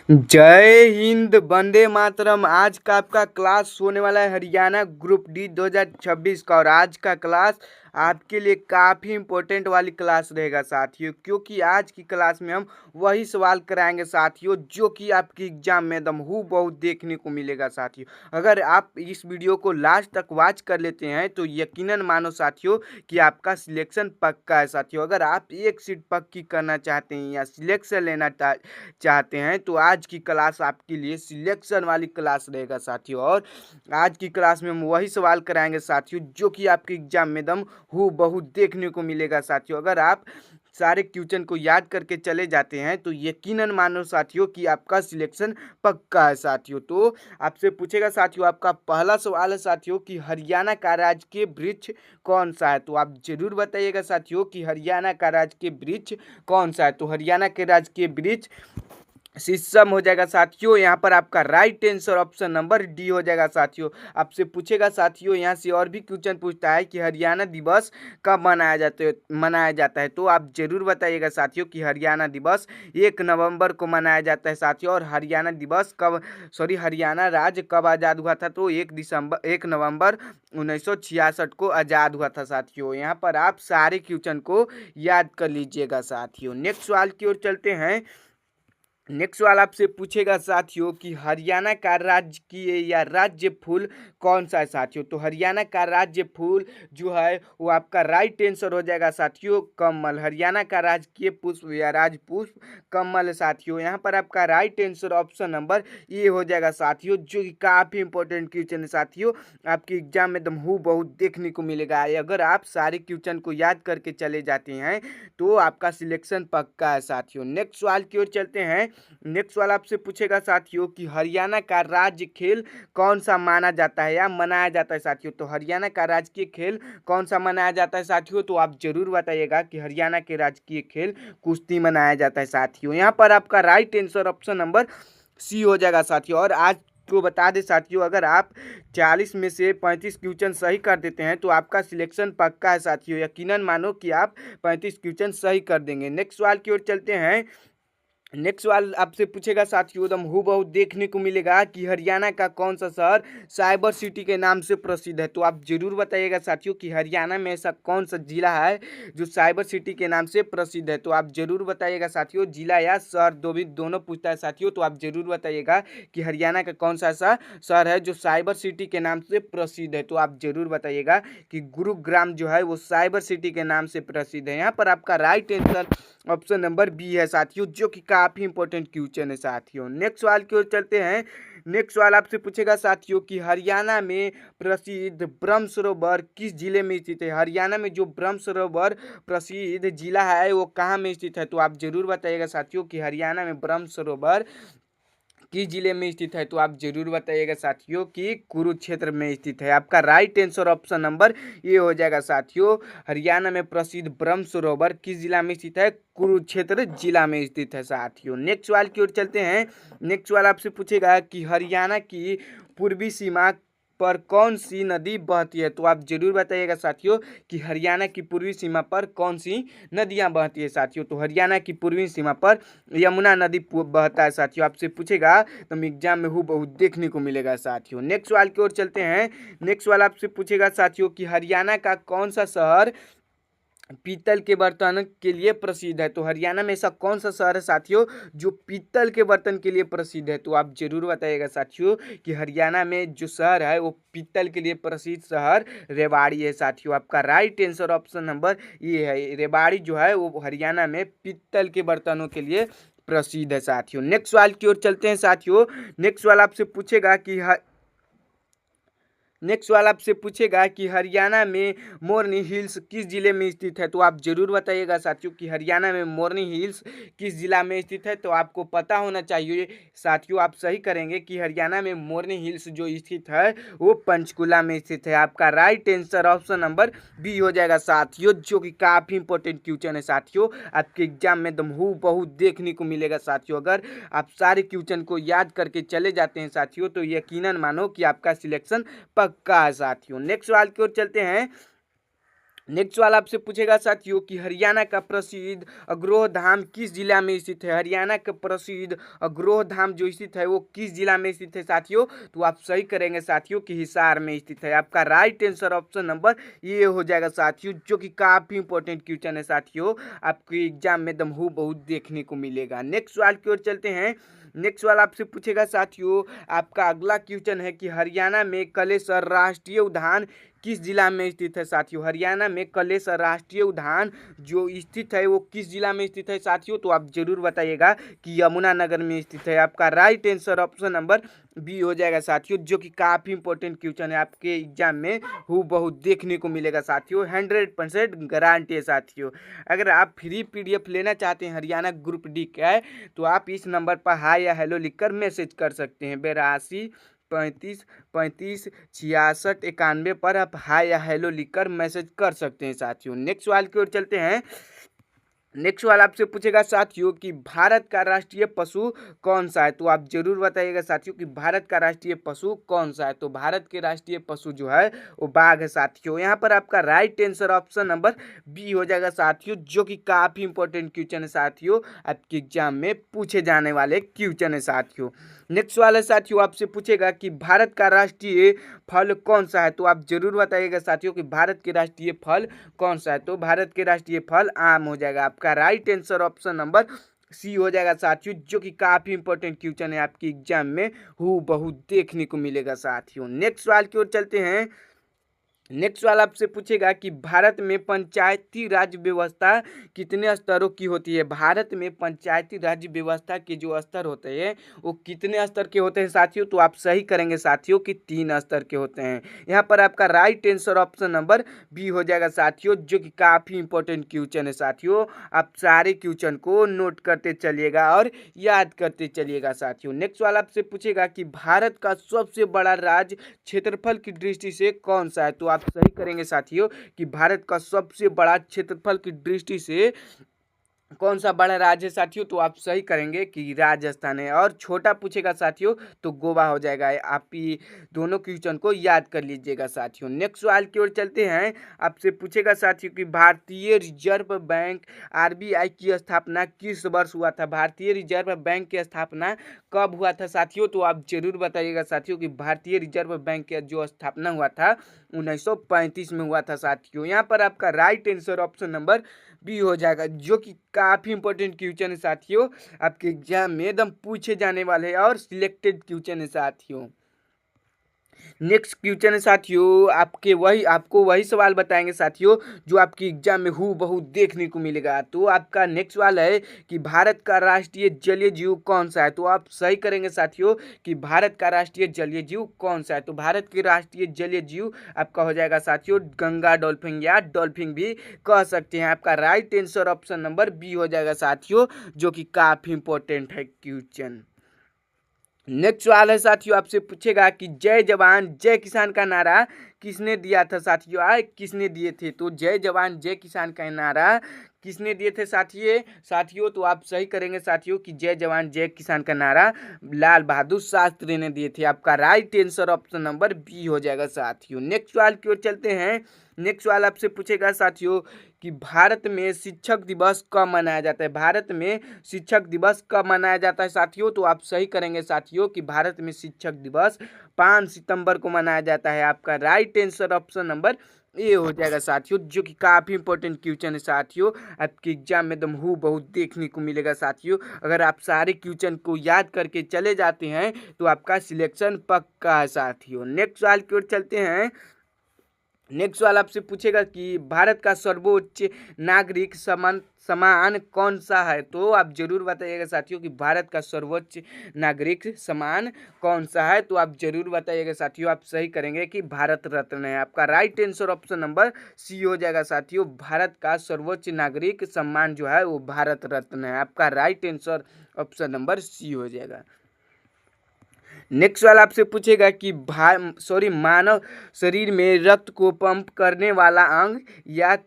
जय हिंद, वंदे मातरम। आज का आपका क्लास होने वाला है हरियाणा ग्रुप डी 2026 का। और आज का क्लास आपके लिए काफ़ी इंपॉर्टेंट वाली क्लास रहेगा साथियों, क्योंकि आज की क्लास में हम वही सवाल कराएंगे साथियों जो कि आपकी एग्जाम में एकदम हूबहू देखने को मिलेगा साथियों। अगर आप इस वीडियो को लास्ट तक वॉच कर लेते हैं तो यकीनन मानो साथियों कि आपका सिलेक्शन पक्का है साथियों। अगर आप एक सीट पक्की करना चाहते हैं या सिलेक्शन लेना चाहते हैं तो आज की क्लास आपके लिए सिलेक्शन वाली क्लास रहेगा साथियों। और आज की क्लास में हम वही सवाल कराएंगे साथियों जो कि आपके एग्जाम में दम हूबहू देखने को मिलेगा साथियों। अगर आप सारे क्वेश्चन को याद करके चले जाते हैं तो यकीनन मानो साथियों कि आपका सिलेक्शन पक्का है साथियों। तो आपसे पूछेगा साथियों, आपका पहला सवाल है साथियों कि हरियाणा का राजकीय वृक्ष कौन सा है। तो आप जरूर बताइएगा साथियों कि हरियाणा का राजकीय वृक्ष कौन सा है। तो हरियाणा के राजकीय वृक्ष शीशम हो जाएगा साथियों। यहाँ पर आपका right answer option number D हो जाएगा साथियों। आपसे पूछेगा साथियों, यहाँ से और भी क्वेश्चन पूछता है कि हरियाणा दिवस कब मनाया जाता है। तो आप जरूर बताइएगा साथियों कि हरियाणा दिवस 1 नवंबर को मनाया जाता है साथियों। और हरियाणा राज्य कब आज़ाद हुआ था। तो 1 नवंबर 1966 को आज़ाद हुआ था साथियों। यहाँ पर आप सारे क्वेश्चन को याद कर लीजिएगा साथियों। नेक्स्ट सवाल की ओर चलते हैं। नेक्स्ट सवाल आपसे पूछेगा साथियों कि हरियाणा का राजकीय या राज्य फूल कौन सा है साथियों। तो हरियाणा का राज्य फूल जो है वो आपका राइट आंसर हो जाएगा साथियों, कमल। हरियाणा का राजकीय पुष्प या राजपुष्प कमल है साथियों। यहाँ पर आपका right answer option number A हो जाएगा साथियों, जो कि काफ़ी इंपॉर्टेंट क्वेश्चन है साथियों। आपके एग्जाम में एकदम हूबहू देखने को मिलेगा। अगर आप सारे क्वेश्चन को याद करके चले जाते हैं तो आपका सिलेक्शन पक्का है साथियों। नेक्स्ट सवाल की ओर चलते हैं। नेक्स्ट सवाल आपसे पूछेगा साथियों कि हरियाणा का राज्य खेल कौन सा माना जाता है या मनाया जाता है साथियों। तो हरियाणा का राजकीय खेल कौन सा मनाया जाता है साथियों। तो आप जरूर बताइएगा कि हरियाणा के राजकीय खेल कुश्ती मनाया जाता है साथियों। यहाँ पर आपका right answer option number C हो जाएगा साथियों। और आज को बता दें साथियों, अगर आप 40 में से 35 क्वेश्चन सही कर देते हैं तो आपका सिलेक्शन पक्का है साथियों। यकीनन मानो कि आप 35 क्वेश्चन सही कर देंगे। नेक्स्ट सवाल की ओर चलते हैं। नेक्स्ट सवाल आपसे पूछेगा साथियों, एकदम हूबहू देखने को मिलेगा कि हरियाणा का कौन सा शहर साइबर सिटी के नाम से प्रसिद्ध है। तो आप जरूर बताइएगा साथियों कि हरियाणा में ऐसा कौन सा जिला है जो साइबर सिटी के नाम से प्रसिद्ध है। तो आप जरूर बताइएगा साथियों, जिला या शहर दोनों पूछता है साथियों। तो आप जरूर बताइएगा कि हरियाणा का कौन सा ऐसा शहर है जो साइबर सिटी के नाम से प्रसिद्ध है। तो आप जरूर बताइएगा कि गुरुग्राम जो है वो साइबर सिटी के नाम से प्रसिद्ध है। यहाँ पर आपका right answer option number B है साथियों, जो कि काफी इंपॉर्टेंट क्वेश्चन है साथियों। नेक्स्ट सवाल की ओर चलते हैं। नेक्स्ट सवाल आपसे पूछेगा साथियों कि हरियाणा में प्रसिद्ध ब्रह्म सरोवर किस जिले में स्थित है। हरियाणा में जो ब्रह्म सरोवर प्रसिद्ध जिला है वो कहाँ में स्थित है। तो आप जरूर बताइएगा साथियों कि हरियाणा में ब्रह्म सरोवर किस जिले में स्थित है। तो आप जरूर बताइएगा साथियों कि कुरुक्षेत्र में स्थित है। आपका राइट आंसर ऑप्शन नंबर ये हो जाएगा साथियों। हरियाणा में प्रसिद्ध ब्रह्म सरोवर किस जिला में स्थित है। कुरुक्षेत्र जिला में स्थित है साथियों। नेक्स्ट सवाल की ओर चलते हैं। नेक्स्ट सवाल आपसे पूछेगा कि हरियाणा की पूर्वी सीमा पर कौन सी नदी बहती है। तो आप जरूर बताइएगा साथियों कि हरियाणा की पूर्वी सीमा पर कौन सी नदियां बहती है साथियों। तो हरियाणा की पूर्वी सीमा पर यमुना नदी बहता है साथियों। आपसे पूछेगा तो एग्जाम में हूबहू देखने को मिलेगा साथियों। नेक्स्ट सवाल की ओर चलते हैं। नेक्स्ट सवाल आपसे पूछेगा साथियों कि हरियाणा का कौन सा शहर पीतल के बर्तन के लिए प्रसिद्ध है। तो हरियाणा में ऐसा कौन सा शहर है साथियों जो पीतल के बर्तन के लिए प्रसिद्ध है। तो आप जरूर बताइएगा साथियों कि हरियाणा में जो शहर है वो पीतल के लिए प्रसिद्ध शहर रेवाड़ी है साथियों। आपका राइट आंसर ऑप्शन नंबर ये है, रेवाड़ी जो है वो हरियाणा में पीतल के बर्तनों के लिए प्रसिद्ध है साथियों। नेक्स्ट सवाल की ओर चलते हैं साथियों। नेक्स्ट सवाल आपसे पूछेगा कि नेक्स्ट सवाल आपसे पूछेगा कि हरियाणा में मोरनी हिल्स किस जिले में स्थित है। तो आप जरूर बताइएगा साथियों कि हरियाणा में मोरनी हिल्स किस जिला में स्थित है। तो आपको पता होना चाहिए साथियों, आप सही करेंगे कि हरियाणा में मोरनी हिल्स जो स्थित है वो पंचकुला में स्थित है। आपका right answer option number B हो जाएगा साथियों, जो कि काफ़ी इंपॉर्टेंट क्वेश्चन है साथियों। आपके एग्जाम में एकदम हूबहू देखने को मिलेगा साथियों। अगर आप सारे क्वेश्चन को याद करके चले जाते हैं साथियों तो यकीनन मानो कि आपका सिलेक्शन पक्का है साथियों। नेक्स्ट सवाल की ओर चलते हैं। नेक्स्ट वाला आपसे पूछेगा साथियों कि हरियाणा का प्रसिद्ध अग्रोह धाम किस जिला में स्थित है। हरियाणा का प्रसिद्ध अग्रोह धाम जो स्थित है वो किस जिला में स्थित है साथियों, तो आप सही करेंगे साथियों कि हिसार में स्थित है। आपका राइट आंसर ऑप्शन नंबर ये हो जाएगा साथियों, जो कि काफी इंपॉर्टेंट क्वेश्चन है साथियों, आपके एग्जाम में दम बहुत देखने को मिलेगा। नेक्स्ट सवाल की ओर चलते हैं। नेक्स्ट वाला आपसे पूछेगा साथियों, आपका अगला क्वेश्चन है कि हरियाणा में कलेसर राष्ट्रीय उद्यान किस जिला में स्थित है साथियों। हरियाणा में कलेसर राष्ट्रीय उद्यान जो स्थित है वो किस जिला में स्थित है साथियों, तो आप जरूर बताइएगा कि यमुनानगर में स्थित है। आपका right answer option number B हो जाएगा साथियों, जो कि काफी इंपॉर्टेंट क्वेश्चन है, आपके एग्जाम में बहुत देखने को मिलेगा साथियों, 100% गारंटी है साथियों। अगर आप फ्री PDF लेना चाहते हैं हरियाणा ग्रुप डी का, तो आप इस नंबर पर हाय या हेलो लिखकर मैसेज कर सकते हैं। 82 35 35 66 91 पर आप हाय या हेलो लिखकर मैसेज कर सकते हैं साथियों। नेक्स्ट सवाल की ओर चलते हैं। नेक्स्ट वाला आपसे पूछेगा साथियों कि भारत का राष्ट्रीय पशु कौन सा है, तो आप जरूर बताइएगा साथियों कि भारत का राष्ट्रीय पशु कौन सा है। तो भारत के राष्ट्रीय पशु जो है वो बाघ है साथियों। यहाँ पर आपका right answer option number B हो जाएगा साथियों, जो कि काफी इंपॉर्टेंट क्वेश्चन है साथियों, आपके एग्जाम में पूछे जाने वाले क्वेश्चन है साथियों। नेक्स्ट वाला साथियों आपसे पूछेगा कि भारत का राष्ट्रीय फल कौन सा है, तो आप जरूर बताइएगा साथियों कि भारत के राष्ट्रीय फल कौन सा है। तो भारत के राष्ट्रीय फल आम हो जाएगा। आपका right answer option number C हो जाएगा साथियों, जो कि काफी इंपॉर्टेंट क्वेश्चन है, आपके एग्जाम में बहुत देखने को मिलेगा साथियों। नेक्स्ट सवाल की ओर चलते हैं। नेक्स्ट वाला आपसे पूछेगा कि भारत में पंचायती राज व्यवस्था कितने स्तरों की होती है। भारत में पंचायती राज व्यवस्था के जो स्तर होते हैं वो कितने स्तर के होते हैं साथियों, तो आप सही करेंगे साथियों कि 3 स्तर के होते हैं। यहाँ पर आपका right answer option number B हो जाएगा साथियों, जो कि काफ़ी इंपॉर्टेंट क्वेश्चन है साथियों। आप सारे क्वेश्चन को नोट करते चलिएगा और याद करते चलिएगा साथियों। नेक्स्ट वाला आपसे पूछेगा कि भारत का सबसे बड़ा राज्य क्षेत्रफल की दृष्टि से कौन सा है, तो आप सही करेंगे साथियों कि भारत का सबसे बड़ा क्षेत्रफल की दृष्टि से कौन सा बड़ा राज्य है साथियों, तो आप सही करेंगे कि राजस्थान है। और छोटा पूछेगा साथियों तो गोवा हो जाएगा। आप ये दोनों क्वेश्चन को याद कर लीजिएगा साथियों। नेक्स्ट सवाल की ओर चलते हैं। आपसे पूछेगा साथियों कि भारतीय रिजर्व बैंक RBI की स्थापना किस वर्ष हुआ था। भारतीय रिजर्व बैंक की स्थापना कब हुआ था साथियों, तो आप जरूर बताइएगा साथियों कि भारतीय रिजर्व बैंक का जो स्थापना हुआ था 1935 में हुआ था साथियों। यहाँ पर आपका right answer option number B हो जाएगा, जो कि काफ़ी इंपॉर्टेंट क्वेश्चन है साथियों, आपके एग्जाम में एकदम पूछे जाने वाले और सिलेक्टेड क्वेश्चन है साथियों। नेक्स्ट क्वेश्चन है साथियों, आपको वही सवाल बताएंगे साथियों जो आपके एग्जाम में बहुत देखने को मिलेगा। तो आपका नेक्स्ट सवाल है कि भारत का राष्ट्रीय जलीय जीव कौन सा है, तो आप सही करेंगे साथियों कि भारत का राष्ट्रीय जलीय जीव कौन सा है। तो भारत के राष्ट्रीय जलीय जीव आपका हो जाएगा साथियों गंगा डॉल्फिन या डॉल्फिन भी कह सकते हैं। आपका right answer option number B हो जाएगा साथियों, जो कि काफी इंपॉर्टेंट है क्वेश्चन। नेक्स्ट सवाल है साथियों, आपसे पूछेगा कि जय जवान जय किसान का नारा किसने दिया था साथियों। किसने दिए थे, तो जय जवान जय किसान का नारा किसने दिए थे साथियों, तो आप सही करेंगे साथियों कि जय जवान जय किसान का नारा लाल बहादुर शास्त्री ने दिए थे। आपका right answer option number B हो जाएगा साथियों। नेक्स्ट सवाल की ओर चलते हैं। नेक्स्ट सवाल आपसे पूछेगा साथियों कि भारत में शिक्षक दिवस कब मनाया जाता है। भारत में शिक्षक दिवस कब मनाया जाता है साथियों, तो आप सही करेंगे साथियों कि भारत में शिक्षक दिवस 5 सितंबर को मनाया जाता है। आपका right answer option number A हो जाएगा साथियों, जो कि काफ़ी इंपॉर्टेंट क्वेश्चन है साथियों, आपके एग्जाम में एकदम बहुत देखने को मिलेगा साथियों। अगर आप सारे क्वेश्चन को याद करके चले जाते हैं तो आपका सिलेक्शन पक्का है साथियों। नेक्स्ट सवाल की ओर चलते हैं। नेक्स्ट सवाल आपसे पूछेगा कि भारत का सर्वोच्च नागरिक सम्मान कौन सा है, तो आप जरूर बताइएगा साथियों कि भारत का सर्वोच्च नागरिक सम्मान कौन सा है, तो आप जरूर बताइएगा साथियों। आप सही करेंगे कि भारत रत्न है। आपका right answer option number C हो जाएगा साथियों, भारत का सर्वोच्च नागरिक सम्मान जो है वो भारत रत्न है। आपका right answer option number C हो जाएगा। नेक्स्ट वाला आपसे पूछेगा कि मानव शरीर में रक्त को पंप करने वाला अंग या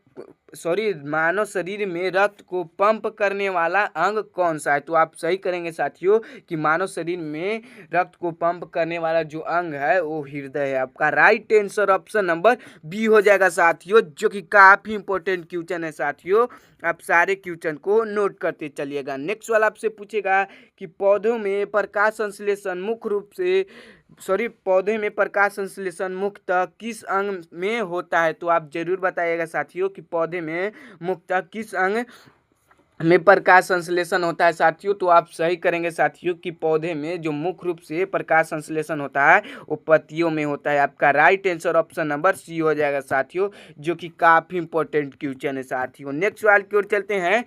मानव शरीर में रक्त को पंप करने वाला अंग कौन सा है? तो आप सही करेंगे साथियों कि मानव शरीर में रक्त को पंप करने वाला जो अंग है वो हृदय है। आपका right answer option number B हो जाएगा साथियों, जो कि काफी इंपॉर्टेंट क्वेश्चन है साथियों। आप सारे क्वेश्चन को नोट करते चलिएगा। नेक्स्ट वाला आपसे पूछेगा कि पौधे में प्रकाश संश्लेषण मुख्यतः किस अंग में होता है? तो आप जरूर बताइएगा साथियों कि पौधे में मुख्यतः किस अंग में प्रकाश संश्लेषण होता है साथियों। तो आप सही करेंगे साथियों कि पौधे में जो मुख्य रूप से प्रकाश संश्लेषण होता है वो पत्तियों में होता है। आपका right answer option number C हो जाएगा साथियों, जो कि काफी इंपॉर्टेंट क्वेश्चन है साथियों। नेक्स्ट सवाल की ओर चलते हैं।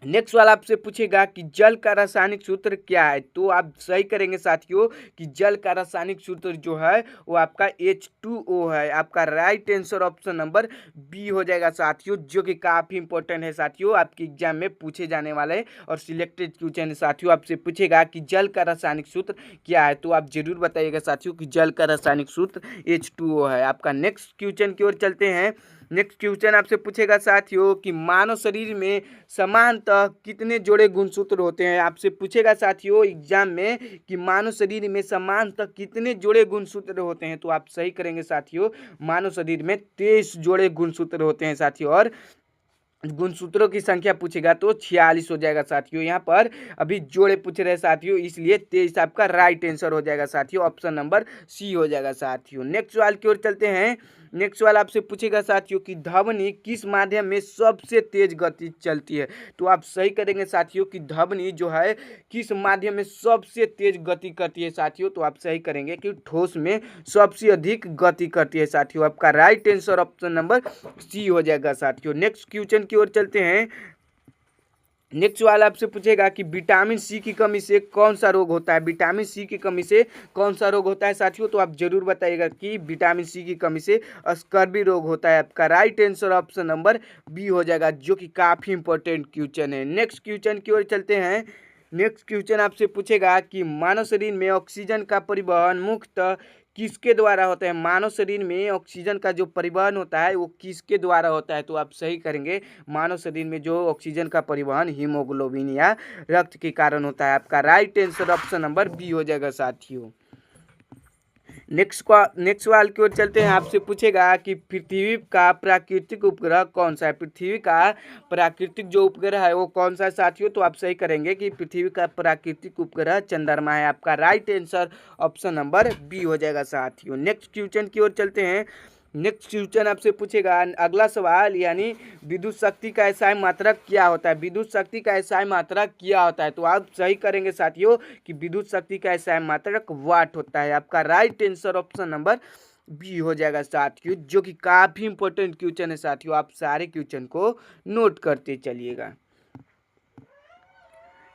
नेक्स्ट वाला आपसे पूछेगा कि जल का रासायनिक सूत्र क्या है? तो आप सही करेंगे साथियों कि जल का रासायनिक सूत्र जो है वो आपका H2O है। आपका right answer option number B हो जाएगा साथियों, जो कि काफी इंपॉर्टेंट है साथियों, आपके एग्जाम में पूछे जाने वाले और सिलेक्टेड क्वेश्चन है साथियों। आपसे पूछेगा कि जल का रासायनिक सूत्र क्या है? तो आप जरूर बताइएगा साथियों कि जल का रासायनिक सूत्र H2O है। आपका नेक्स्ट क्वेश्चन की ओर चलते हैं। नेक्स्ट क्वेश्चन आपसे पूछेगा साथियों कि मानव शरीर में समानतः कितने जोड़े गुणसूत्र होते हैं? आपसे पूछेगा साथियों एग्जाम में कि मानव शरीर में समानतः कितने जोड़े गुणसूत्र होते हैं? तो आप सही करेंगे साथियों, मानव शरीर में 23 जोड़े गुणसूत्र होते हैं साथियों, और गुणसूत्रों की संख्या पूछेगा तो 46 हो जाएगा साथियों। यहाँ पर अभी जोड़े पूछ रहे हैं साथियों, इसलिए 23 आपका राइट आंसर हो जाएगा साथियों, ऑप्शन नंबर सी हो जाएगा साथियों। नेक्स्ट सवाल की ओर चलते हैं। नेक्स्ट सवाल आपसे पूछेगा साथियों कि ध्वनि किस माध्यम में सबसे तेज गति चलती है? तो आप सही करेंगे साथियों कि ध्वनि जो है किस माध्यम में सबसे तेज गति करती है साथियों। तो आप सही करेंगे कि ठोस में सबसे अधिक गति करती है साथियों। आपका right answer option number C हो जाएगा साथियों। नेक्स्ट क्वेश्चन की ओर चलते हैं। नेक्स्ट वाला आपसे पूछेगा कि विटामिन सी की कमी से कौन सा रोग होता है? विटामिन सी की कमी से कौन सा रोग होता है साथियों? तो आप जरूर बताइएगा कि विटामिन सी की कमी से स्कर्वी रोग होता है। आपका right answer option number B हो जाएगा, जो कि काफी इंपॉर्टेंट क्वेश्चन है। नेक्स्ट क्वेश्चन की ओर चलते हैं। नेक्स्ट क्वेश्चन आपसे पूछेगा कि मानव शरीर में ऑक्सीजन का परिवहन मुख्यतः किसके द्वारा होता है? मानव शरीर में ऑक्सीजन का जो परिवहन होता है वो किसके द्वारा होता है? तो आप सही करेंगे, मानव शरीर में जो ऑक्सीजन का परिवहन हीमोग्लोबिन या रक्त के कारण होता है। आपका right answer option number B हो जाएगा साथियों। नेक्स्ट सवाल की ओर चलते हैं। आपसे पूछेगा कि पृथ्वी का प्राकृतिक उपग्रह कौन सा है? पृथ्वी का प्राकृतिक जो उपग्रह है वो कौन सा है साथियों? तो आप सही करेंगे कि पृथ्वी का प्राकृतिक उपग्रह चंद्रमा है। आपका right answer option number B हो जाएगा साथियों। नेक्स्ट क्वेश्चन की ओर चलते हैं। नेक्स्ट क्वेश्चन आपसे पूछेगा अगला सवाल, यानी विद्युत शक्ति का एसआई मात्रक क्या होता है? विद्युत शक्ति का एसआई मात्रक क्या होता है? तो आप सही करेंगे साथियों कि विद्युत शक्ति का एसआई मात्रक वाट होता है। आपका right answer option number B हो जाएगा साथियों, जो कि काफी इंपॉर्टेंट क्वेश्चन है साथियों। आप सारे क्वेश्चन को नोट करते चलिएगा।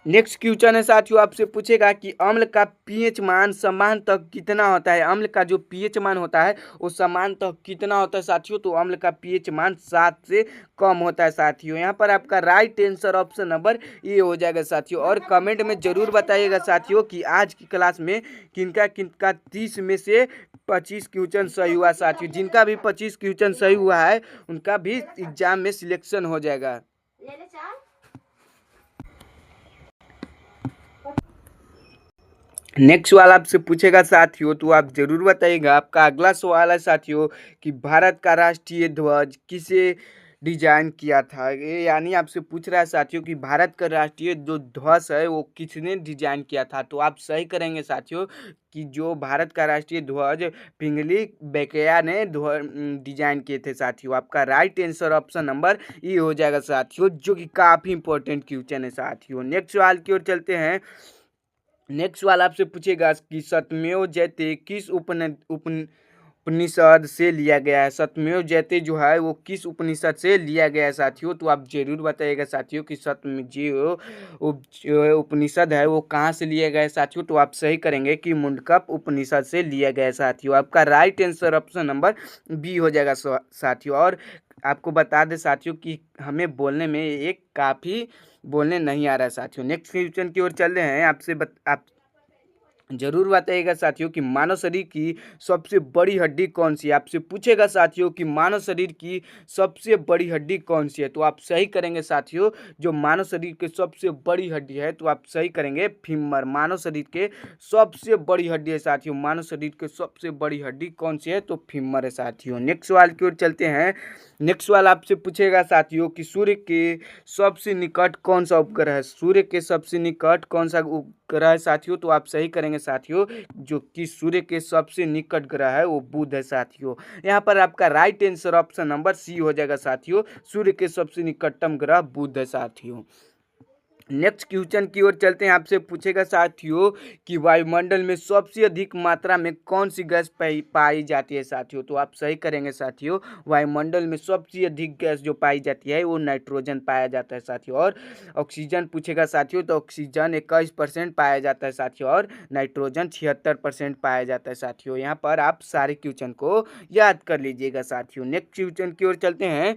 नेक्स्ट क्वेश्चन है साथियों, आपसे पूछेगा कि अम्ल का पीएच मान सामान्यतः कितना होता है? अम्ल का जो पीएच मान होता है वो सामान्यतः कितना होता है साथियों? तो अम्ल का पीएच मान 7 से कम होता है साथियों। यहाँ पर आपका right answer option number A हो जाएगा साथियों। और कमेंट में जरूर बताइएगा साथियों कि आज की क्लास में किनका किनका 30 में से 25 क्वेश्चन सही हुआ साथियों। जिनका भी 25 क्वेश्चन सही हुआ है उनका भी एग्जाम में सिलेक्शन हो जाएगा। नेक्स्ट सवाल आपसे पूछेगा साथियों, तो आप जरूर बताइएगा। आपका अगला सवाल है साथियों कि भारत का राष्ट्रीय ध्वज किसे डिजाइन किया था? ये यानी आपसे पूछ रहा है साथियों कि भारत का राष्ट्रीय जो ध्वज है वो किसने डिजाइन किया था? तो आप सही करेंगे साथियों कि जो भारत का राष्ट्रीय ध्वज पिंगली बेकैया ने डिजाइन किए थे साथियों। आपका राइट आंसर ऑप्शन नंबर ई हो जाएगा साथियों, जो कि काफी इंपॉर्टेंट क्वेश्चन है साथियों। नेक्स्ट सवाल की ओर चलते हैं। नेक्स्ट वाला आपसे पूछेगा कि सत्यमेव जयते किस उपनिषद से लिया गया है? सत्यमेव जयते जो है वो किस उपनिषद से लिया गया है साथियों? तो आप जरूर बताइएगा साथियों कि सत्यमेव जो उपनिषद है वो कहाँ से लिया गया है साथियों? तो आप सही करेंगे कि मुंडकप उपनिषद से लिया गया है साथियों। आपका right answer option number B हो जाएगा साथियों। और आपको बता दें साथियों कि हमें बोलने में एक काफ़ी बोलने नहीं आ रहा है साथियों। नेक्स्ट क्वेश्चन की ओर चल रहे हैं। जरूर बताइएगा साथियों कि मानव शरीर की सबसे बड़ी हड्डी कौन सी है। आपसे पूछेगा साथियों कि मानव शरीर की सबसे बड़ी हड्डी कौन सी है, तो आप सही करेंगे साथियों। जो मानव शरीर की सबसे बड़ी हड्डी है तो आप सही करेंगे फीमर। मानव शरीर के सबसे बड़ी हड्डी है साथियों। मानव शरीर की सबसे बड़ी हड्डी कौन सी है, तो फीमर है साथियों। नेक्स्ट सवाल की ओर चलते हैं। नेक्स्ट सवाल आपसे पूछेगा साथियों कि सूर्य के सबसे निकट कौन सा उपग्रह है। सूर्य के सबसे निकट कौन सा उपग्रह है साथियों, तो आप सही करेंगे साथियों। जो कि सूर्य के सबसे निकट ग्रह है वो बुध है साथियों। यहाँ पर आपका right answer option number C हो जाएगा साथियों। सूर्य के सबसे निकटतम ग्रह बुध है साथियों। नेक्स्ट क्वेश्चन की ओर चलते हैं। आपसे पूछेगा साथियों कि वायुमंडल में सबसे अधिक मात्रा में कौन सी गैस पाई जाती है साथियों, तो आप सही करेंगे साथियों। वायुमंडल में सबसे अधिक गैस जो पाई जाती है वो नाइट्रोजन पाया जाता है साथियों। और ऑक्सीजन पूछेगा साथियों तो ऑक्सीजन 21% पाया जाता है साथियों, और नाइट्रोजन 76% पाया जाता है साथियों। यहाँ पर आप सारे क्वेश्चन को याद कर लीजिएगा साथियों। नेक्स्ट क्वेश्चन की ओर चलते हैं।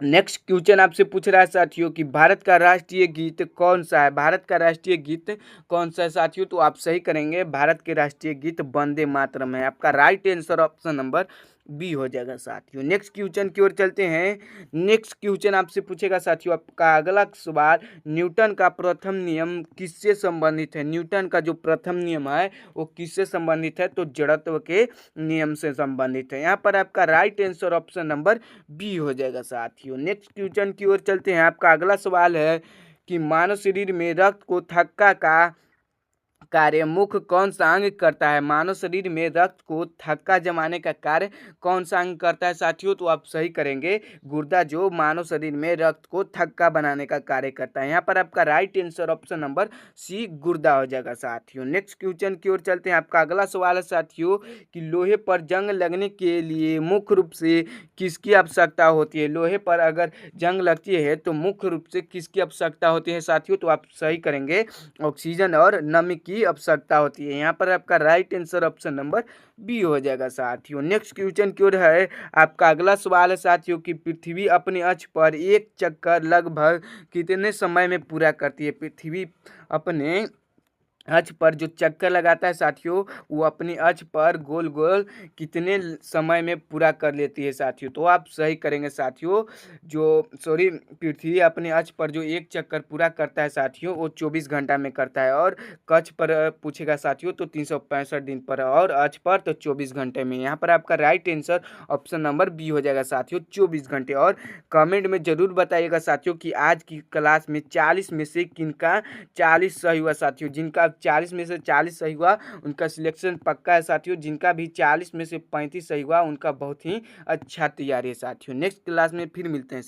नेक्स्ट क्वेश्चन आपसे पूछ रहा है साथियों कि भारत का राष्ट्रीय गीत कौन सा है। भारत का राष्ट्रीय गीत कौन सा है साथियों, तो आप सही करेंगे। भारत के राष्ट्रीय गीत वंदे मातरम है। आपका right answer option number B हो जाएगा साथियों। नेक्स्ट क्वेश्चन की ओर चलते हैं। नेक्स्ट क्वेश्चन आपसे पूछेगा साथियों। आपका अगला सवाल न्यूटन का प्रथम नियम किससे संबंधित है। न्यूटन का जो प्रथम नियम है वो किससे संबंधित है, तो जड़त्व के नियम से संबंधित है। यहाँ पर आपका right answer option number B हो जाएगा साथियों। नेक्स्ट क्वेश्चन की ओर चलते हैं। आपका अगला सवाल है कि मानव शरीर में रक्त को थक्का का कार्य मुख्य कौन सा अंग करता है। मानव शरीर में रक्त को थक्का जमाने का कार्य कौन सा अंग करता है साथियों, तो आप सही करेंगे गुर्दा जो मानव शरीर में रक्त को थक्का बनाने का कार्य करता है। यहाँ पर आपका right answer option number C गुर्दा हो जाएगा साथियों। नेक्स्ट क्वेश्चन की ओर चलते हैं। आपका अगला सवाल है साथियों कि लोहे पर जंग लगने के लिए मुख्य रूप से किसकी आवश्यकता होती है। लोहे पर अगर जंग लगती है तो मुख्य रूप से किसकी आवश्यकता होती है साथियों, तो आप सही करेंगे ऑक्सीजन और नमी की आवश्यकता होती है। यहाँ पर आपका right answer option number B हो जाएगा साथियों। नेक्स्ट क्वेश्चन की ओर है। आपका अगला सवाल है साथियों कि पृथ्वी अपने अक्ष पर एक चक्कर लगभग कितने समय में पूरा करती है। पृथ्वी अपने अक्ष पर जो चक्कर लगाता है साथियों वो अपनी अक्ष पर गोल गोल कितने समय में पूरा कर लेती है साथियों, तो आप सही करेंगे साथियों। पृथ्वी अपने अक्ष पर जो एक चक्कर पूरा करता है साथियों वो 24 घंटा में करता है। और कक्ष पर पूछेगा साथियों तो 365 दिन पर, और अक्ष पर तो 24 घंटे में। यहाँ पर आपका right answer option number B हो जाएगा साथियों, 24 घंटे। और कमेंट में जरूर बताइएगा साथियों कि आज की क्लास में 40 में से किनका 40 सही हुआ साथियों। जिनका 40 में से 40 सही हुआ उनका सिलेक्शन पक्का है साथियों। जिनका भी 40 में से 35 सही हुआ उनका बहुत ही अच्छा तैयारी है साथियों। नेक्स्ट क्लास में फिर मिलते हैं।